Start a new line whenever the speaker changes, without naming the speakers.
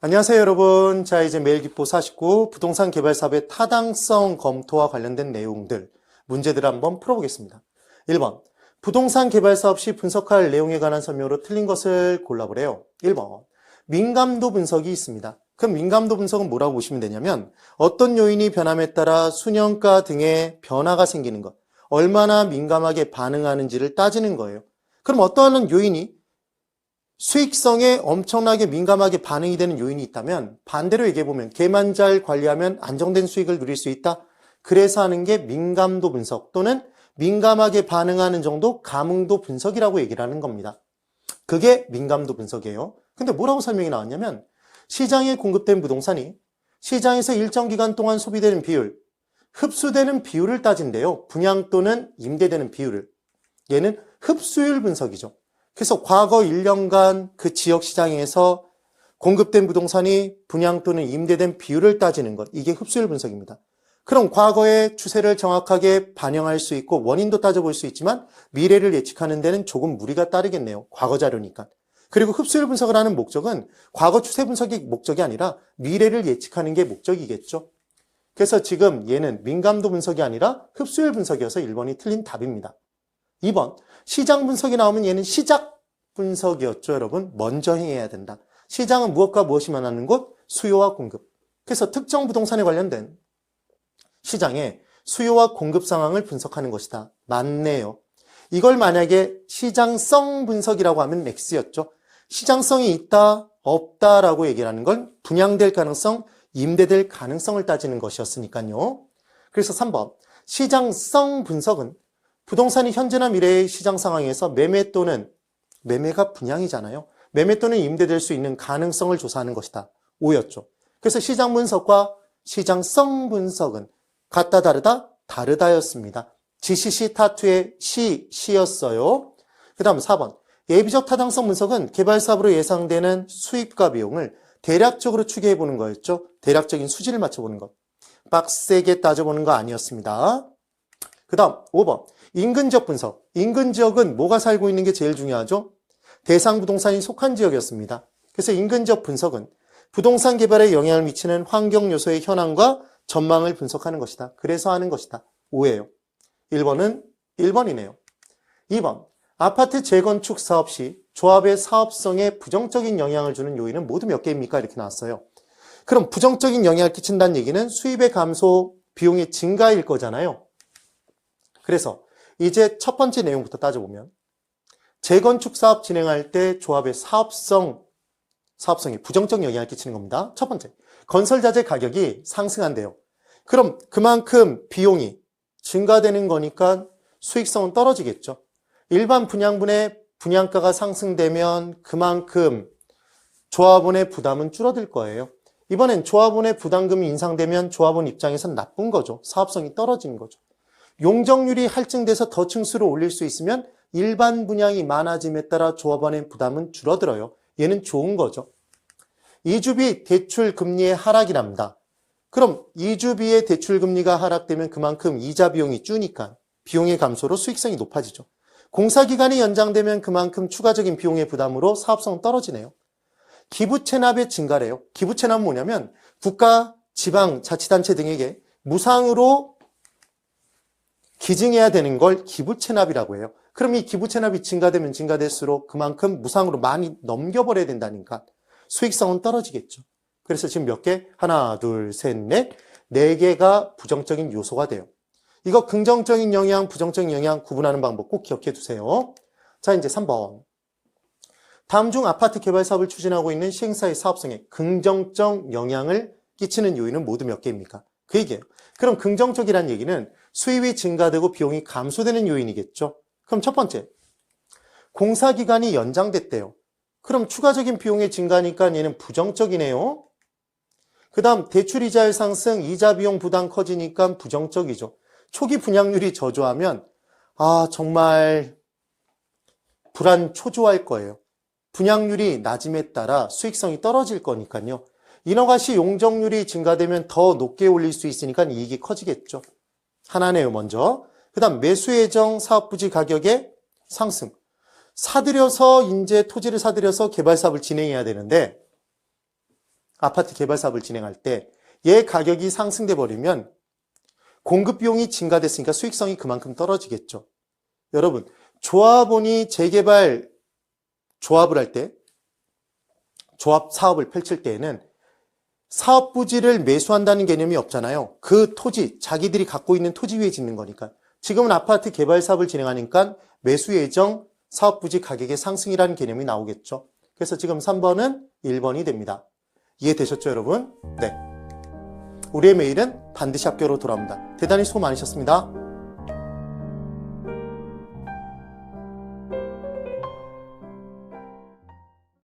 안녕하세요, 여러분. 자, 이제 매일기보 49 부동산 개발 사업의 타당성 검토와 관련된 내용들, 문제들을 한번 풀어보겠습니다. 1번, 부동산 개발 사업 시 분석할 내용에 관한 설명으로 틀린 것을 골라보래요. 1번, 민감도 분석이 있습니다. 그럼 민감도 분석은 뭐라고 보시면 되냐면 어떤 요인이 변함에 따라 수년가 등의 변화가 생기는 것, 얼마나 민감하게 반응하는지를 따지는 거예요. 그럼 어떠한 요인이 수익성에 엄청나게 민감하게 반응이 되는 요인이 있다면 반대로 얘기해보면 개만 잘 관리하면 안정된 수익을 누릴 수 있다. 그래서 하는 게 민감도 분석 또는 민감하게 반응하는 정도 감응도 분석이라고 얘기를 하는 겁니다. 그게 민감도 분석이에요. 근데 뭐라고 설명이 나왔냐면 시장에 공급된 부동산이 시장에서 일정 기간 동안 소비되는 비율, 흡수되는 비율을 따진대요. 분양 또는 임대되는 비율을. 얘는 흡수율 분석이죠. 그래서 과거 1년간 그 지역 시장에서 공급된 부동산이 분양 또는 임대된 비율을 따지는 것, 이게 흡수율 분석입니다. 그럼 과거의 추세를 정확하게 반영할 수 있고 원인도 따져볼 수 있지만 미래를 예측하는 데는 조금 무리가 따르겠네요. 과거 자료니까. 그리고 흡수율 분석을 하는 목적은 과거 추세 분석이 목적이 아니라 미래를 예측하는 게 목적이겠죠. 그래서 지금 얘는 민감도 분석이 아니라 흡수율 분석이어서 1번이 틀린 답입니다. 2번, 시장 분석이 나오면 얘는 시작 분석이었죠, 여러분. 먼저 행해야 된다. 시장은 무엇과 무엇이 만나는 곳? 수요와 공급. 그래서 특정 부동산에 관련된 시장의 수요와 공급 상황을 분석하는 것이다. 맞네요. 이걸 만약에 시장성 분석이라고 하면 X였죠. 시장성이 있다, 없다라고 얘기를 하는 건 분양될 가능성, 임대될 가능성을 따지는 것이었으니까요. 그래서 3번, 시장성 분석은 부동산이 현재나 미래의 시장 상황에서 매매 또는 매매가 분양이잖아요. 매매 또는 임대될 수 있는 가능성을 조사하는 것이다. 5였죠. 그래서 시장 분석과 시장성 분석은 같다 다르다? 다르다였습니다. GCC 타투의 시였어요. 그 다음 4번. 예비적 타당성 분석은 개발 사업으로 예상되는 수입과 비용을 대략적으로 추계해보는 거였죠. 대략적인 수지를 맞춰보는 것. 빡세게 따져보는 거 아니었습니다. 그 다음 5번. 인근지역 분석. 인근지역은 뭐가 살고 있는 게 제일 중요하죠? 대상 부동산이 속한 지역이었습니다. 그래서 인근지역 분석은 부동산 개발에 영향을 미치는 환경 요소의 현황과 전망을 분석하는 것이다. 그래서 하는 것이다. 5예요. 1번은 1번이네요. 2번. 아파트 재건축 사업 시 조합의 사업성에 부정적인 영향을 주는 요인은 모두 몇 개입니까? 이렇게 나왔어요. 그럼 부정적인 영향을 끼친다는 얘기는 수입의 감소, 비용의 증가일 거잖아요. 그래서 이제 첫 번째 내용부터 따져보면 재건축 사업 진행할 때 조합의 사업성이 부정적 영향을 끼치는 겁니다. 첫 번째, 건설자재 가격이 상승한대요. 그럼 그만큼 비용이 증가되는 거니까 수익성은 떨어지겠죠. 일반 분양분의 분양가가 상승되면 그만큼 조합원의 부담은 줄어들 거예요. 이번엔 조합원의 부담금이 인상되면 조합원 입장에선 나쁜 거죠. 사업성이 떨어지는 거죠. 용적률이 할증돼서 더 층수를 올릴 수 있으면 일반 분양이 많아짐에 따라 조합원의 부담은 줄어들어요. 얘는 좋은 거죠. 이주비 대출 금리의 하락이랍니다. 그럼 이주비의 대출 금리가 하락되면 그만큼 이자 비용이 주니까 비용의 감소로 수익성이 높아지죠. 공사기간이 연장되면 그만큼 추가적인 비용의 부담으로 사업성은 떨어지네요. 기부채납의 증가래요. 기부채납은 뭐냐면 국가, 지방, 자치단체 등에게 무상으로 기증해야 되는 걸 기부채납이라고 해요. 그럼 이 기부채납이 증가되면 증가될수록 그만큼 무상으로 많이 넘겨버려야 된다니까 수익성은 떨어지겠죠. 그래서 지금 몇 개? 하나, 둘, 셋, 넷, 4개가 부정적인 요소가 돼요. 이거 긍정적인 영향, 부정적인 영향 구분하는 방법 꼭 기억해 두세요. 자, 이제 3번. 다음 중 아파트 개발 사업을 추진하고 있는 시행사의 사업성에 긍정적 영향을 끼치는 요인은 모두 몇 개입니까? 그 얘기예요. 그럼 긍정적이란 얘기는 수입이 증가되고 비용이 감소되는 요인이겠죠. 그럼 첫 번째, 공사기간이 연장됐대요. 그럼 추가적인 비용의 증가니까 얘는 부정적이네요. 그 다음 대출이자의 상승, 이자 비용 부담 커지니까 부정적이죠. 초기 분양률이 저조하면 정말 불안 초조할 거예요. 분양률이 낮음에 따라 수익성이 떨어질 거니까요. 인허가시 용적률이 증가되면 더 높게 올릴 수 있으니까 이익이 커지겠죠. 하나네요, 먼저. 그 다음 매수예정 사업부지 가격의 상승. 이제 토지를 사들여서 개발 사업을 진행해야 되는데 아파트 개발 사업을 진행할 때 얘 가격이 상승돼 버리면 공급 비용이 증가됐으니까 수익성이 그만큼 떨어지겠죠. 여러분, 조합원이 재개발 조합을 할 때, 조합 사업을 펼칠 때에는 사업 부지를 매수한다는 개념이 없잖아요. 그 토지, 자기들이 갖고 있는 토지 위에 짓는 거니까. 지금은 아파트 개발 사업을 진행하니까 매수 예정 사업 부지 가격의 상승이라는 개념이 나오겠죠. 그래서 지금 3번은 1번이 됩니다. 이해되셨죠, 여러분? 네. 우리의 매일은 반드시 합격으로 돌아옵니다. 대단히 수고 많으셨습니다.